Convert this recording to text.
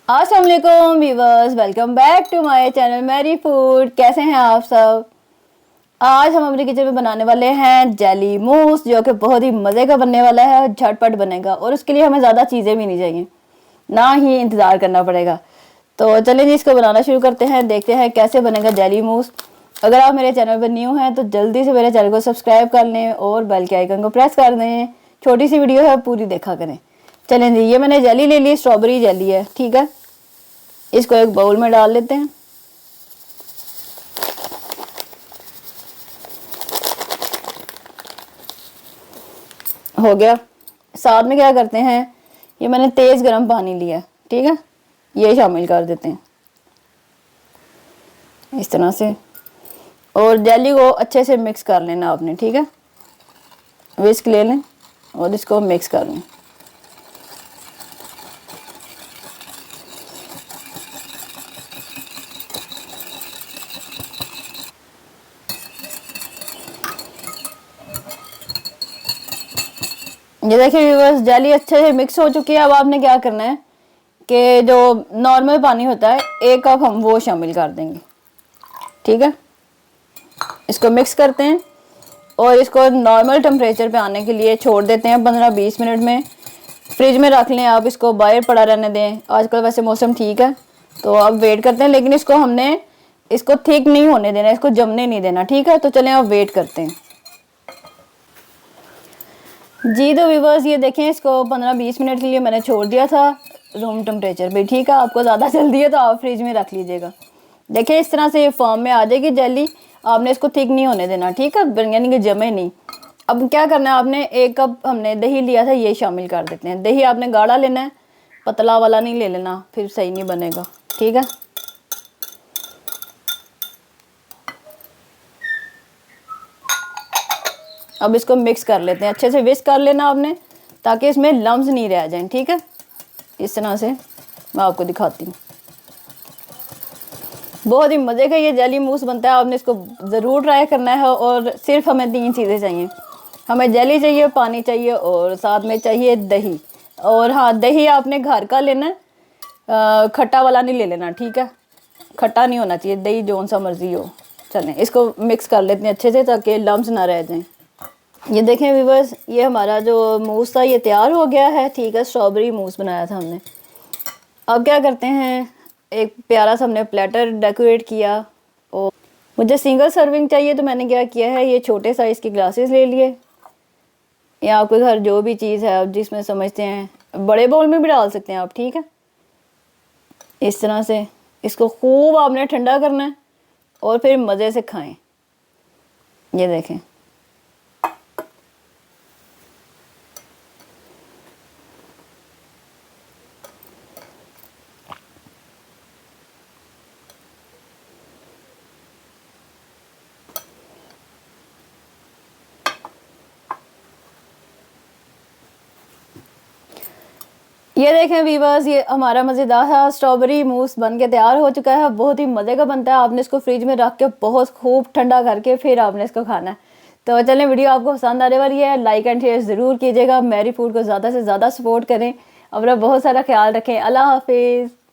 अस्सलाम वालेकुम viewers, welcome back to my channel Mary food. कैसे हैं आप सब। आज हम अपने किचन में बनाने वाले हैं जेली मूस, जो कि बहुत ही मज़े का बनने वाला है, झटपट बनेगा और उसके लिए हमें ज़्यादा चीज़ें भी नहीं चाहिए, ना ही इंतज़ार करना पड़ेगा। तो चलिए जी, इसको बनाना शुरू करते हैं, देखते हैं कैसे बनेगा जेली मूस। अगर आप मेरे चैनल पर न्यू हैं तो जल्दी से मेरे चैनल को सब्सक्राइब कर लें और बेल के आइकन को प्रेस कर दें। छोटी सी वीडियो है, पूरी देखा करें। चलें जी, ये मैंने जेली ले ली, स्ट्रॉबेरी जेली है, ठीक है। इसको एक बाउल में डाल लेते हैं। हो गया। साथ में क्या करते हैं, ये मैंने तेज गर्म पानी लिया, ठीक है, ये शामिल कर देते हैं इस तरह से। और जेली को अच्छे से मिक्स कर लेना आपने, ठीक है। विस्क ले लें और इसको मिक्स कर लें। ये देखिए व्यूअर्स, जेली अच्छे से मिक्स हो चुकी है। अब आपने क्या करना है कि जो नॉर्मल पानी होता है, 1 कप हम वो शामिल कर देंगे, ठीक है। इसको मिक्स करते हैं और इसको नॉर्मल टेम्परेचर पे आने के लिए छोड़ देते हैं 15-20 मिनट में। फ्रिज में रख लें आप, इसको बाहर पड़ा रहने दें। आजकल वैसे मौसम ठीक है तो अब वेट करते हैं, लेकिन इसको थिक नहीं होने देना, इसको जमने नहीं देना, ठीक है। तो चलें अब वेट करते हैं जी। तो व्यूवर्स, ये देखें, इसको 15-20 मिनट के लिए मैंने छोड़ दिया था रूम टेम्परेचर पे, ठीक है। आपको ज़्यादा जल्दी है तो आप फ्रिज में रख लीजिएगा। देखिए इस तरह से ये फॉर्म में आ जाएगी जेली। आपने इसको थिक नहीं होने देना, ठीक है, यानी कि जमे नहीं। अब क्या करना है आपने, 1 कप हमने दही लिया था, ये शामिल कर देते हैं। दही आपने गाढ़ा लेना है, पतला वाला नहीं ले लेना, फिर सही नहीं बनेगा, ठीक है। अब इसको मिक्स कर लेते हैं, अच्छे से विस्क कर लेना आपने, ताकि इसमें लम्स नहीं रह जाएं, ठीक है। इस तरह से मैं आपको दिखाती हूँ। बहुत ही मज़े का ये जेली मूस बनता है, आपने इसको ज़रूर ट्राई करना है। और सिर्फ हमें 3 चीज़ें चाहिए, हमें जेली चाहिए, पानी चाहिए और साथ में चाहिए दही। और हाँ, दही आपने घर का लेना है, खट्टा वाला नहीं ले लेना, ठीक है। खट्टा नहीं होना चाहिए, दही जौन सा मर्जी हो। चलें इसको मिक्स कर लेते हैं अच्छे से, ताकि लम्स ना रह जाएं। ये देखें व्यूवर्स, ये हमारा जो मूस था ये तैयार हो गया है, ठीक है। स्ट्रॉबेरी मूस बनाया था हमने। अब क्या करते हैं, एक प्यारा सा हमने प्लेटर डेकोरेट किया। और मुझे सिंगल सर्विंग चाहिए तो मैंने क्या किया है, ये छोटे साइज़ की ग्लासेस ले लिए। या आपके घर जो भी चीज़ है आप जिसमें समझते हैं, बड़े बाउल में भी डाल सकते हैं आप, ठीक है। इस तरह से इसको खूब आपने ठंडा करना है और फिर मज़े से खाएं। ये देखें, ये देखें वीवर्स, ये हमारा मज़ेदार सा स्ट्रॉबेरी मूस बन के तैयार हो चुका है। बहुत ही मज़े का बनता है। आपने इसको फ्रिज में रख के बहुत खूब ठंडा करके फिर आपने इसको खाना है। तो चलें, वीडियो आपको पसंद आने वाली है, लाइक एंड शेयर ज़रूर कीजिएगा। मैरी फूड को ज़्यादा से ज़्यादा सपोर्ट करें। अपना बहुत सारा ख्याल रखें। अल्लाह हाफिज़।